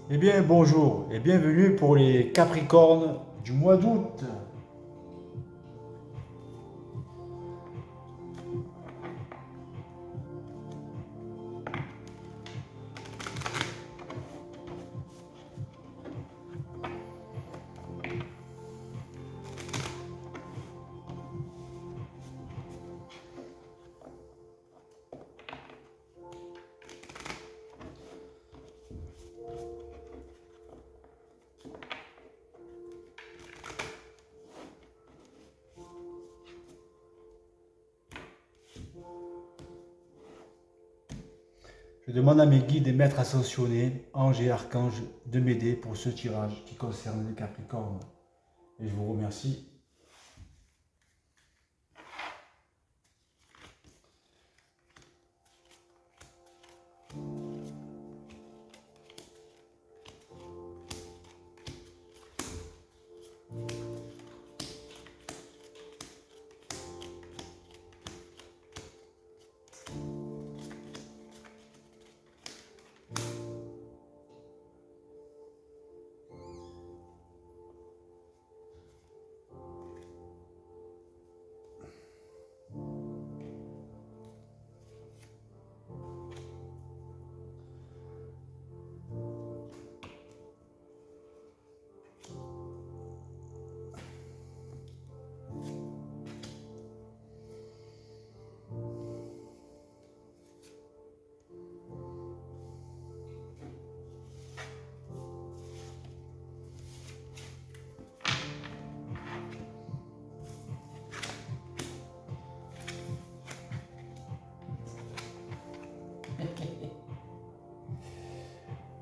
Eh bien, bonjour et bienvenue pour les Capricornes du mois d'août. Je demande à mes guides et maîtres ascensionnés, anges et archanges, de m'aider pour ce tirage qui concerne les Capricornes. Et je vous remercie.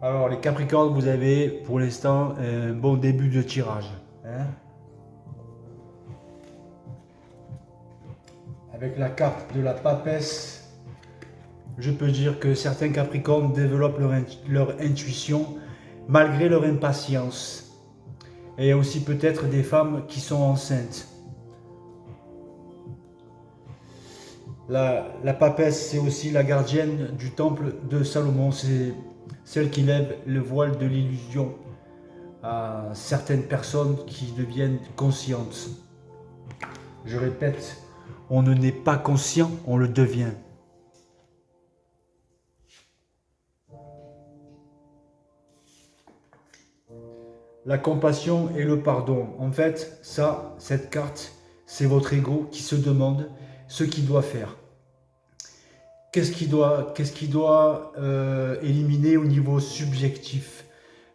Alors, les Capricornes, vous avez pour l'instant un bon début de tirage, hein. Avec la carte de la papesse, je peux dire que certains Capricornes développent leur intuition malgré leur impatience. Et il y a aussi peut-être des femmes qui sont enceintes. La papesse, c'est aussi la gardienne du temple de Salomon. C'est celle qui lève le voile de l'illusion à certaines personnes qui deviennent conscientes. Je répète, on ne n'est pas conscient, on le devient. La compassion et le pardon. En fait, cette carte, c'est votre ego qui se demande ce qu'il doit faire. Qu'est-ce qu'il doit éliminer au niveau subjectif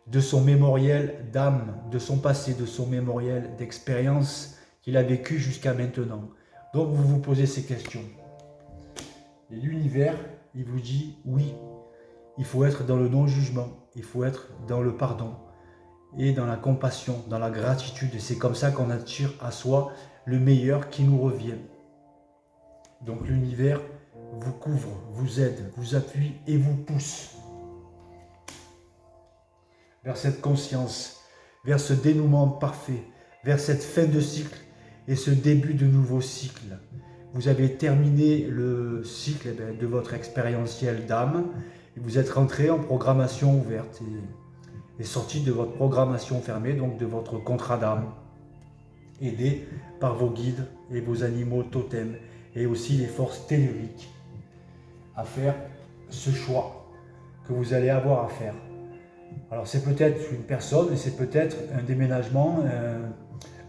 de son mémoriel d'âme, de son passé, de son mémoriel d'expérience qu'il a vécu jusqu'à maintenant. Donc vous vous posez ces questions. Et l'univers, il vous dit oui, il faut être dans le non-jugement, il faut être dans le pardon et dans la compassion, dans la gratitude. Et c'est comme ça qu'on attire à soi le meilleur qui nous revient. Donc l'univers vous couvre, vous aide, vous appuie et vous pousse vers cette conscience, vers ce dénouement parfait, vers cette fin de cycle et ce début de nouveau cycle. Vous avez terminé le cycle de votre expérientiel d'âme et vous êtes rentré en programmation ouverte et sorti de votre programmation fermée, donc de votre contrat d'âme, aidé par vos guides et vos animaux totems et aussi les forces telluriques à faire ce choix que vous allez avoir à faire. Alors c'est peut-être une personne et c'est peut-être un déménagement,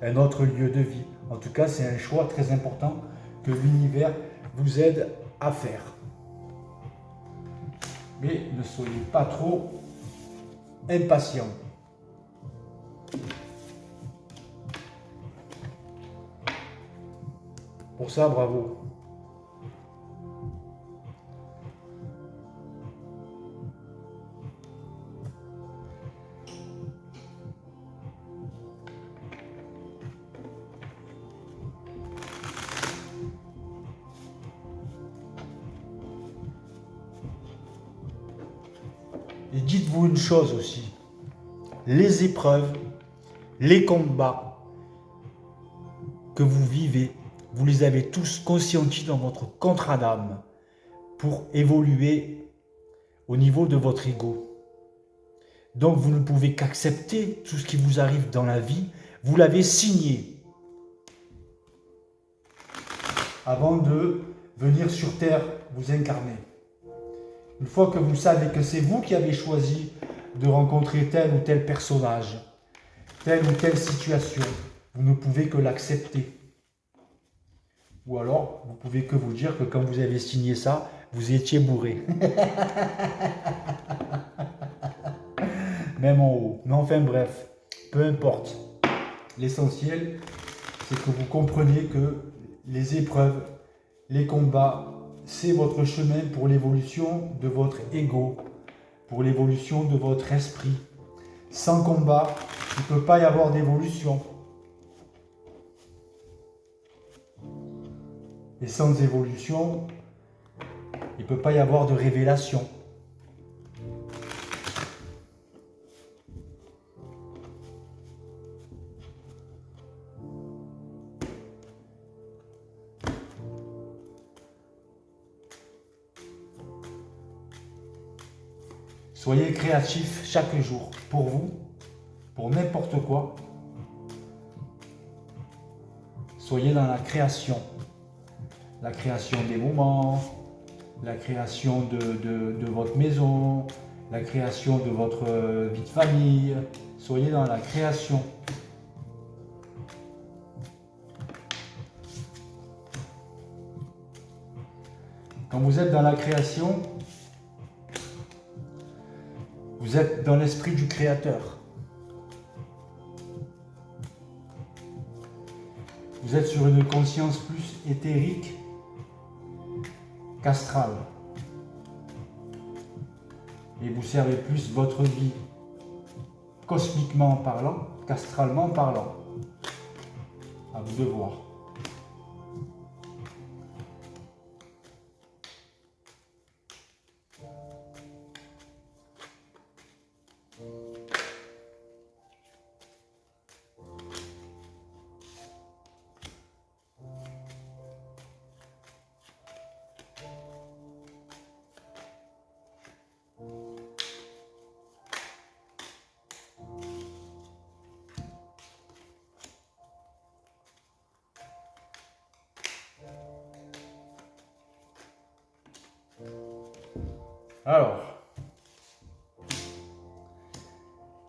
un autre lieu de vie. En tout cas, c'est un choix très important que l'univers vous aide à faire. Mais ne soyez pas trop impatient. Pour ça, bravo. Et dites-vous une chose aussi, les épreuves, les combats que vous vivez, vous les avez tous conscientis dans votre contrat d'âme pour évoluer au niveau de votre ego. Donc vous ne pouvez qu'accepter tout ce qui vous arrive dans la vie. Vous l'avez signé avant de venir sur Terre vous incarner. Une fois que vous savez que c'est vous qui avez choisi de rencontrer tel ou tel personnage, telle ou telle situation, vous ne pouvez que l'accepter. Ou alors, vous pouvez que vous dire que quand vous avez signé ça, vous étiez bourré. Même en haut. Mais enfin bref, peu importe. L'essentiel, c'est que vous compreniez que les épreuves, les combats, c'est votre chemin pour l'évolution de votre ego, pour l'évolution de votre esprit. Sans combat, il ne peut pas y avoir d'évolution. Et sans évolution, il ne peut pas y avoir de révélation. Soyez créatif chaque jour, pour vous, pour n'importe quoi. Soyez dans la création des moments, la création de votre maison, la création de votre vie de famille. Soyez dans la création. Quand vous êtes dans la création, vous êtes dans l'esprit du Créateur. Vous êtes sur une conscience plus éthérique qu'astrale. Et vous servez plus votre vie cosmiquement parlant qu'astralement parlant. À vous de voir. Alors,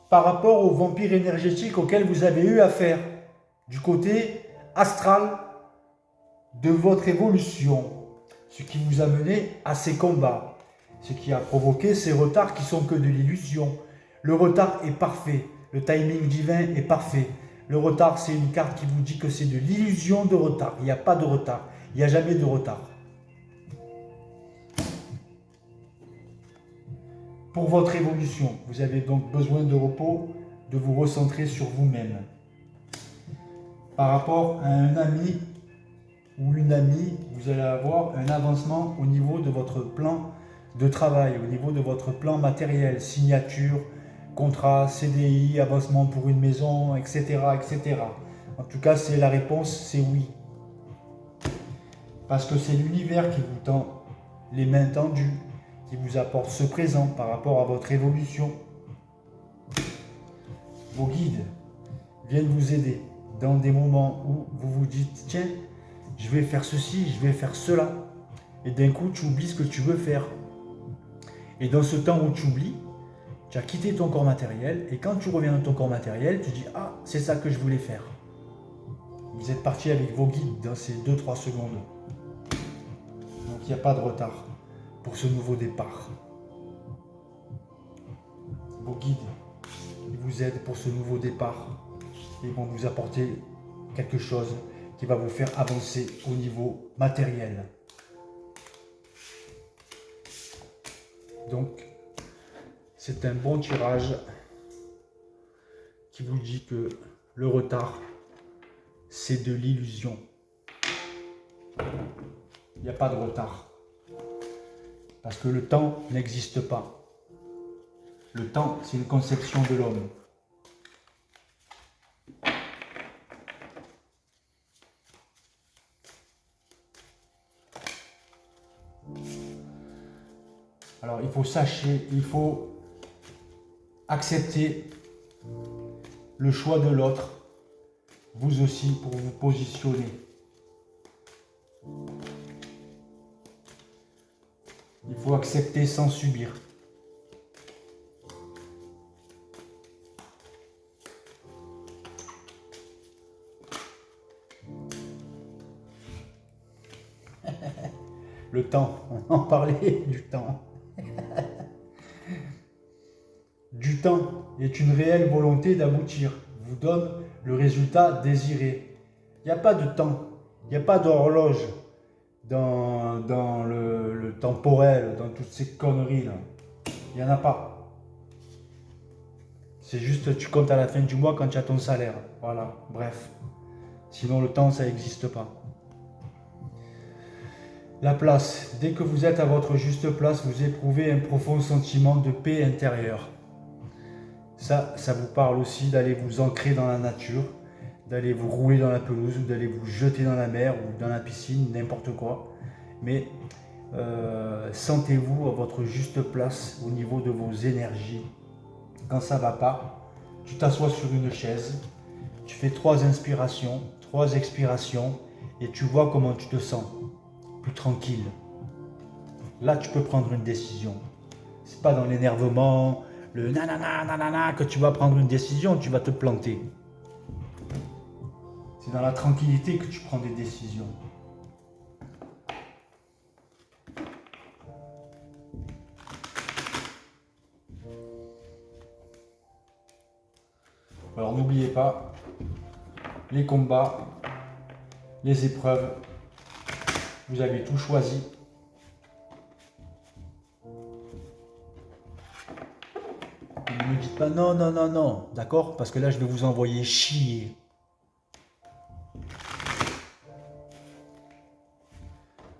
par rapport aux vampires énergétiques auxquels vous avez eu affaire, du côté astral de votre évolution, ce qui vous a mené à ces combats, ce qui a provoqué ces retards qui sont que de l'illusion. Le retard est parfait, le timing divin est parfait. Le retard, c'est une carte qui vous dit que c'est de l'illusion de retard. Il n'y a pas de retard, il n'y a jamais de retard. Pour votre évolution, vous avez donc besoin de repos, de vous recentrer sur vous-même. Par rapport à un ami ou une amie, vous allez avoir un avancement au niveau de votre plan de travail, au niveau de votre plan matériel, signature, contrat, CDI, avancement pour une maison, etc., etc. En tout cas, c'est la réponse, c'est oui. Parce que c'est l'univers qui vous tend les mains tendues, qui vous apporte ce présent par rapport à votre évolution. Vos guides viennent vous aider dans des moments où vous vous dites « Tiens, je vais faire ceci, je vais faire cela ». Et d'un coup, tu oublies ce que tu veux faire. Et dans ce temps où tu oublies, tu as quitté ton corps matériel. Et quand tu reviens dans ton corps matériel, tu dis « Ah, c'est ça que je voulais faire ». Vous êtes parti avec vos guides dans ces 2-3 secondes. Donc il n'y a pas de retard pour ce nouveau départ. Vos guides, ils vous aident pour ce nouveau départ. Ils vont vous apporter quelque chose qui va vous faire avancer au niveau matériel. Donc, c'est un bon tirage qui vous dit que le retard, c'est de l'illusion. Il n'y a pas de retard. Parce que le temps n'existe pas. Le temps, c'est une conception de l'homme. Alors, il faut acceptez le choix de l'autre, vous aussi, pour vous positionner. Il faut accepter sans subir. Le temps, on en parlait du temps. Du temps est une réelle volonté d'aboutir, vous donne le résultat désiré. Il n'y a pas de temps, il n'y a pas d'horloge dans le temporel, dans toutes ces conneries-là. Il n'y en a pas. C'est juste, tu comptes à la fin du mois quand tu as ton salaire. Voilà, bref. Sinon, le temps, ça n'existe pas. La place. Dès que vous êtes à votre juste place, vous éprouvez un profond sentiment de paix intérieure. Ça vous parle aussi d'aller vous ancrer dans la nature, d'aller vous rouler dans la pelouse, ou d'aller vous jeter dans la mer ou dans la piscine, n'importe quoi. Mais sentez-vous à votre juste place au niveau de vos énergies. Quand ça ne va pas, tu t'assois sur une chaise, tu fais 3 inspirations, 3 expirations et tu vois comment tu te sens. Plus tranquille. Là, tu peux prendre une décision. C'est pas dans l'énervement, le nanana, nanana que tu vas prendre une décision, tu vas te planter. C'est dans la tranquillité que tu prends des décisions. Alors n'oubliez pas, les combats, les épreuves, vous avez tout choisi. Ne me dites pas non, non, non, non, d'accord? Parce que là, je vais vous envoyer chier.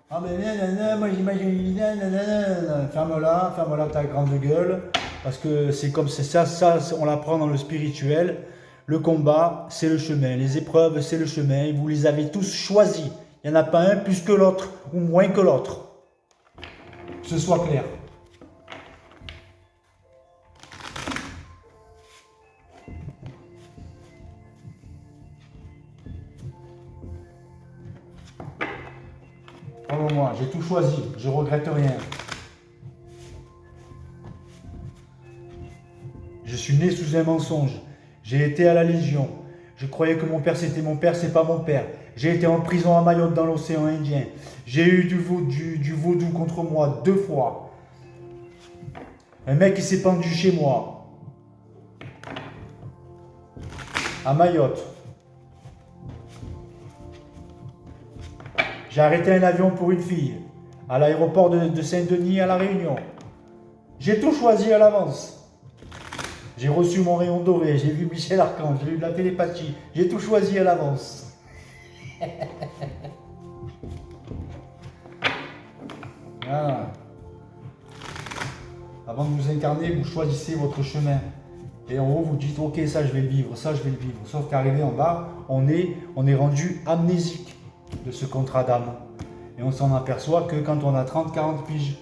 Ah mais nanana, moi j'imagine, nanana, ferme-la ta grande gueule. Parce que c'est comme c'est ça, on l'apprend dans le spirituel. Le combat, c'est le chemin. Les épreuves, c'est le chemin. Vous les avez tous choisis. Il n'y en a pas un plus que l'autre ou moins que l'autre. Que ce soit clair. Oh, moi, j'ai tout choisi. Je regrette rien. Je suis né sous un mensonge. J'ai été à la Légion. Je croyais que mon père c'était mon père, c'est pas mon père. J'ai été en prison à Mayotte dans l'océan Indien. J'ai eu du vaudou contre moi 2 fois. Un mec qui s'est pendu chez moi. À Mayotte. J'ai arrêté un avion pour une fille. À l'aéroport de Saint-Denis à La Réunion. J'ai tout choisi à l'avance. J'ai reçu mon rayon doré, j'ai vu Michel Archange, j'ai eu de la télépathie. J'ai tout choisi à l'avance. Voilà. Avant de vous incarner, vous choisissez votre chemin. Et en haut, vous dites, ok, ça je vais le vivre, ça je vais le vivre. Sauf qu'arrivé en bas, on est rendu amnésique de ce contrat d'âme. Et on s'en aperçoit que quand on a 30-40 piges.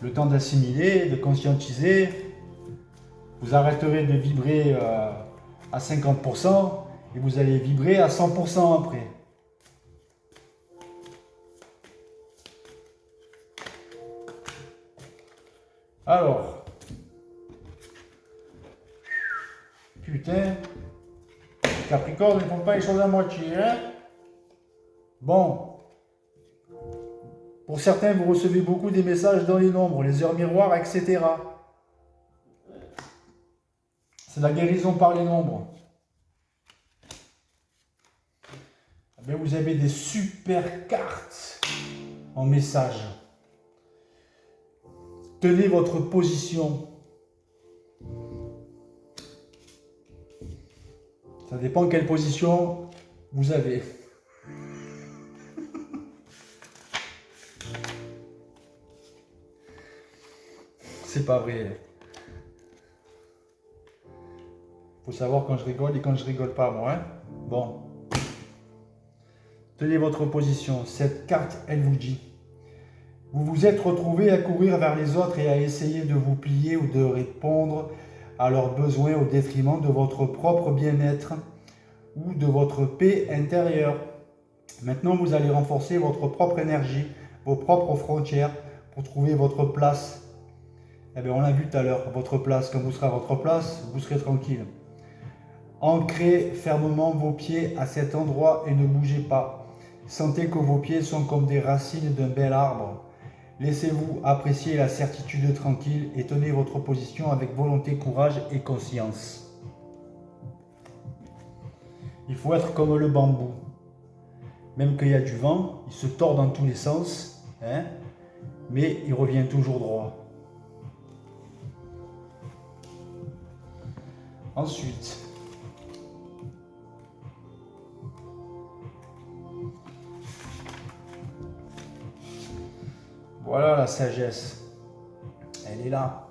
Le temps d'assimiler, de conscientiser, vous arrêterez de vibrer à 50% et vous allez vibrer à 100% après. Alors, putain, Capricorne, ne font pas les choses à moitié, hein? Bon, pour certains, vous recevez beaucoup des messages dans les nombres, les heures miroirs, etc. C'est la guérison par les nombres. Mais vous avez des super cartes en message. Tenez votre position. Ça dépend quelle position vous avez. C'est pas vrai. Faut savoir quand je rigole et quand je rigole pas, moi. Hein? Bon. Tenez votre position. Cette carte, elle vous dit, Vous vous êtes retrouvé à courir vers les autres et à essayer de vous plier ou de répondre à leurs besoins au détriment de votre propre bien-être ou de votre paix intérieure. Maintenant, vous allez renforcer votre propre énergie, vos propres frontières pour trouver votre place. Eh bien, on l'a vu tout à l'heure, votre place. Quand vous serez à votre place, vous serez tranquille. Ancrez fermement vos pieds à cet endroit et ne bougez pas. Sentez que vos pieds sont comme des racines d'un bel arbre. Laissez-vous apprécier la certitude tranquille et tenez votre position avec volonté, courage et conscience. Il faut être comme le bambou. Même qu'il y a du vent, il se tord dans tous les sens, hein, mais il revient toujours droit. Ensuite, voilà la sagesse. Elle est là.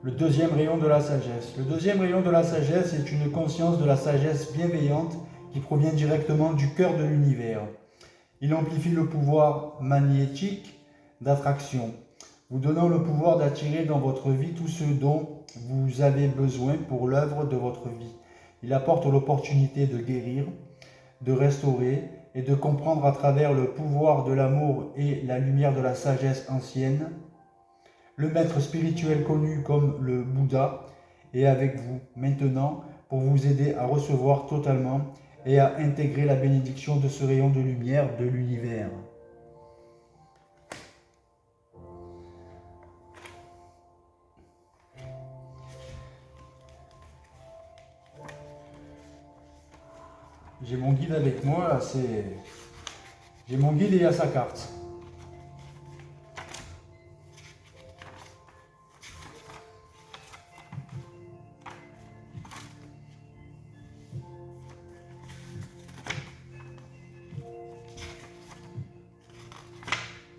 Le deuxième rayon de la sagesse. Le deuxième rayon de la sagesse est une conscience de la sagesse bienveillante qui provient directement du cœur de l'univers. Il amplifie le pouvoir magnétique d'attraction, vous donnant le pouvoir d'attirer dans votre vie tout ce dont vous avez besoin pour l'œuvre de votre vie. Il apporte l'opportunité de guérir, de restaurer et de comprendre à travers le pouvoir de l'amour et la lumière de la sagesse ancienne. Le maître spirituel connu comme le Bouddha est avec vous maintenant pour vous aider à recevoir totalement et à intégrer la bénédiction de ce rayon de lumière de l'univers. J'ai mon guide avec moi, là, j'ai mon guide et il y a sa carte.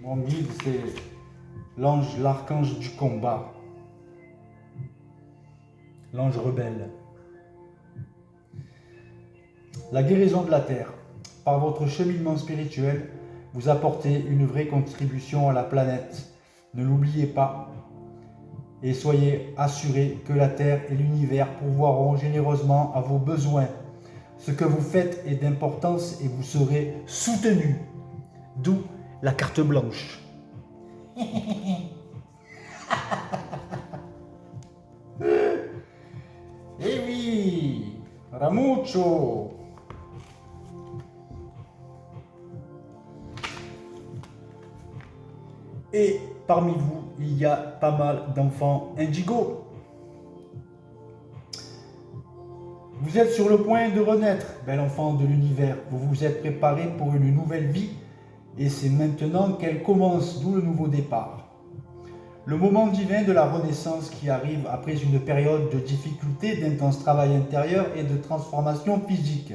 Mon guide, c'est l'ange, l'archange du combat, l'ange rebelle. La guérison de la terre. Par votre cheminement spirituel, vous apportez une vraie contribution à la planète. Ne l'oubliez pas et soyez assurés que la terre et l'univers pourvoiront généreusement à vos besoins. Ce que vous faites est d'importance et vous serez soutenu. D'où la carte blanche. Eh oui, Ramucho. Et parmi vous, il y a pas mal d'enfants indigo. Vous êtes sur le point de renaître, bel enfant de l'univers. Vous vous êtes préparé pour une nouvelle vie et c'est maintenant qu'elle commence, d'où le nouveau départ. Le moment divin de la renaissance qui arrive après une période de difficulté, d'intense travail intérieur et de transformation physique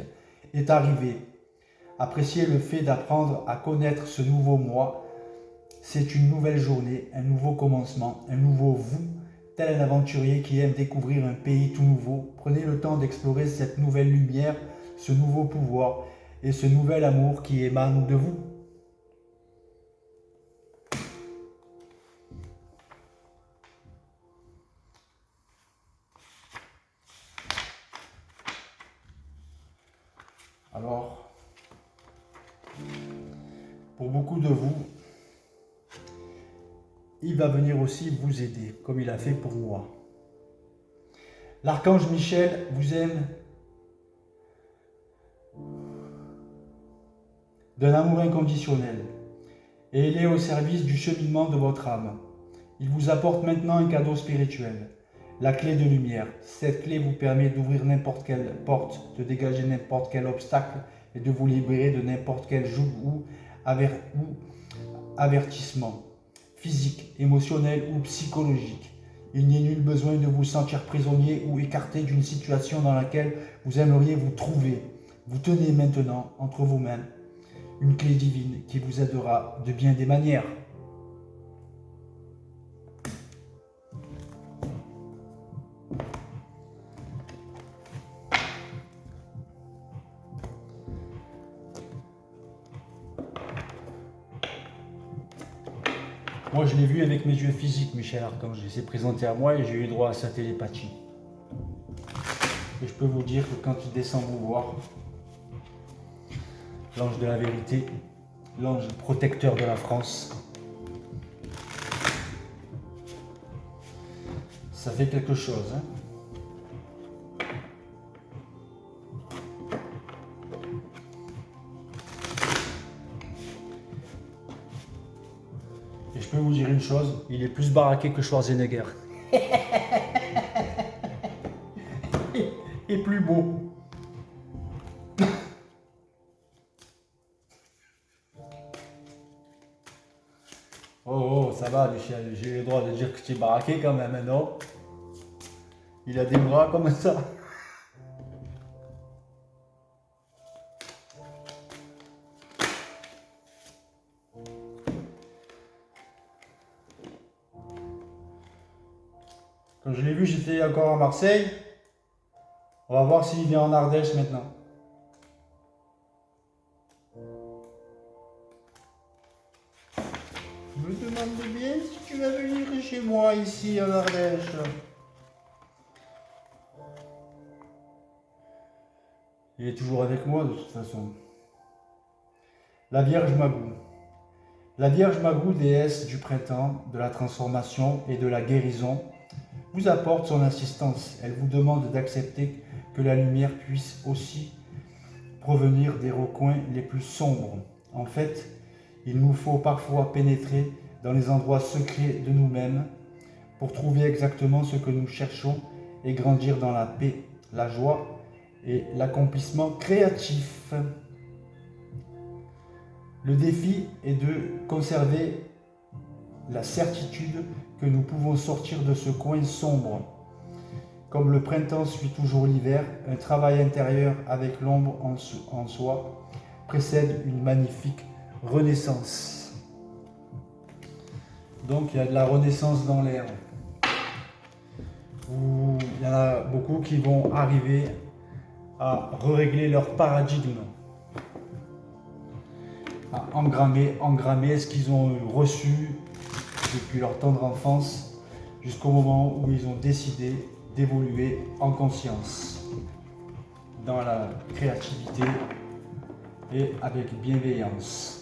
est arrivé. Appréciez le fait d'apprendre à connaître ce nouveau moi. C'est une nouvelle journée, un nouveau commencement, un nouveau vous, tel un aventurier qui aime découvrir un pays tout nouveau. Prenez le temps d'explorer cette nouvelle lumière, ce nouveau pouvoir et ce nouvel amour qui émane de vous. Alors, pour beaucoup de vous, il va venir aussi vous aider, comme il a fait pour moi. L'archange Michel vous aime d'un amour inconditionnel et il est au service du cheminement de votre âme. Il vous apporte maintenant un cadeau spirituel, la clé de lumière. Cette clé vous permet d'ouvrir n'importe quelle porte, de dégager n'importe quel obstacle et de vous libérer de n'importe quel joug ou avertissement, physique, émotionnel ou psychologique. Il n'y a nul besoin de vous sentir prisonnier ou écarté d'une situation dans laquelle vous aimeriez vous trouver. Vous tenez maintenant entre vos mains une clé divine qui vous aidera de bien des manières. Moi, je l'ai vu avec mes yeux physiques, Michel Archange. Il s'est présenté à moi et j'ai eu droit à sa télépathie. Et je peux vous dire que quand il descend vous voir, l'ange de la vérité, l'ange protecteur de la France, ça fait quelque chose, hein. Et je peux vous dire une chose, il est plus baraqué que Schwarzenegger. Et plus beau. Oh, ça va, Michel, j'ai le droit de dire que tu es baraqué quand même, non? Il a des bras comme ça. Quand je l'ai vu, j'étais encore à Marseille. On va voir s'il vient en Ardèche maintenant. Je me demande bien si tu vas venir chez moi ici en Ardèche. Il est toujours avec moi de toute façon. La Vierge Magou. La Vierge Magou, déesse du printemps, de la transformation et de la guérison, vous apporte son assistance. Elle vous demande d'accepter que la lumière puisse aussi provenir des recoins les plus sombres. En fait, il nous faut parfois pénétrer dans les endroits secrets de nous-mêmes pour trouver exactement ce que nous cherchons et grandir dans la paix, la joie et l'accomplissement créatif. Le défi est de conserver la certitude que nous pouvons sortir de ce coin sombre. Comme le printemps suit toujours l'hiver, un travail intérieur avec l'ombre en soi précède une magnifique renaissance. Donc il y a de la renaissance dans l'air. Il y en a beaucoup qui vont arriver à régler leur paradigme, à engrammer ce qu'ils ont reçu depuis leur tendre enfance jusqu'au moment où ils ont décidé d'évoluer en conscience, dans la créativité et avec bienveillance.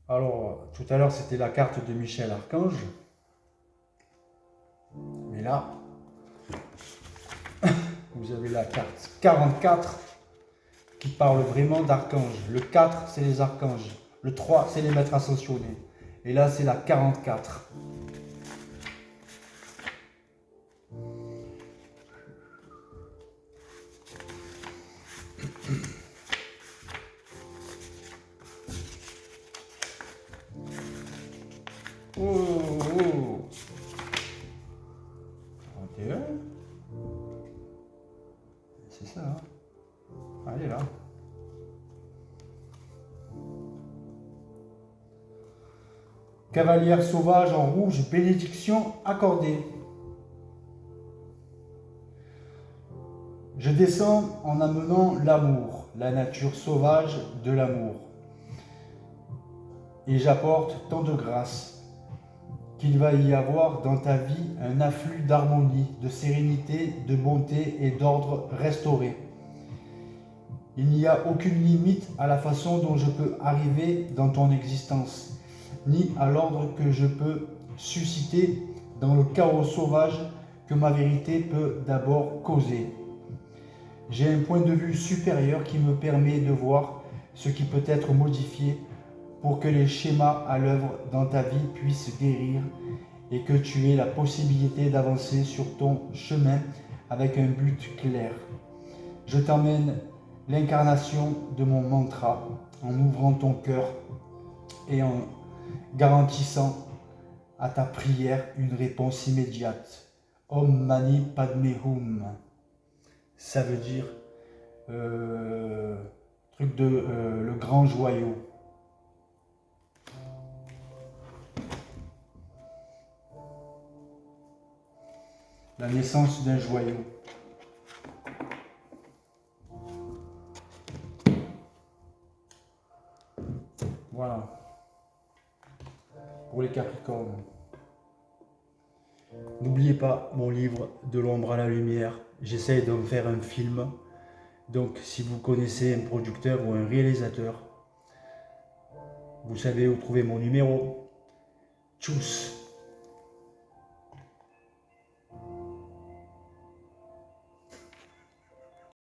Alors, tout à l'heure, c'était la carte de Michel Archange. Mais là, vous avez la carte 44 qui parle vraiment d'archanges. Le 4, c'est les archanges. Le 3, c'est les maîtres ascensionnés. Et là, c'est la 44. Oh, 41. C'est ça, hein. Allez là. Cavalière sauvage en rouge, bénédiction accordée. Je descends en amenant l'amour, la nature sauvage de l'amour. Et j'apporte tant de grâce qu'il va y avoir dans ta vie un afflux d'harmonie, de sérénité, de bonté et d'ordre restauré. Il n'y a aucune limite à la façon dont je peux arriver dans ton existence, ni à l'ordre que je peux susciter dans le chaos sauvage que ma vérité peut d'abord causer. J'ai un point de vue supérieur qui me permet de voir ce qui peut être modifié pour que les schémas à l'œuvre dans ta vie puissent guérir et que tu aies la possibilité d'avancer sur ton chemin avec un but clair. Je t'emmène l'incarnation de mon mantra en ouvrant ton cœur et en garantissant à ta prière une réponse immédiate. Om Mani Padme Hum. Ça veut dire truc de le grand joyau. La naissance d'un joyau. Voilà. Pour les Capricornes. N'oubliez pas mon livre De l'ombre à la lumière. J'essaye d'en faire un film. Donc si vous connaissez un producteur ou un réalisateur, vous savez où trouver mon numéro. Tchuss!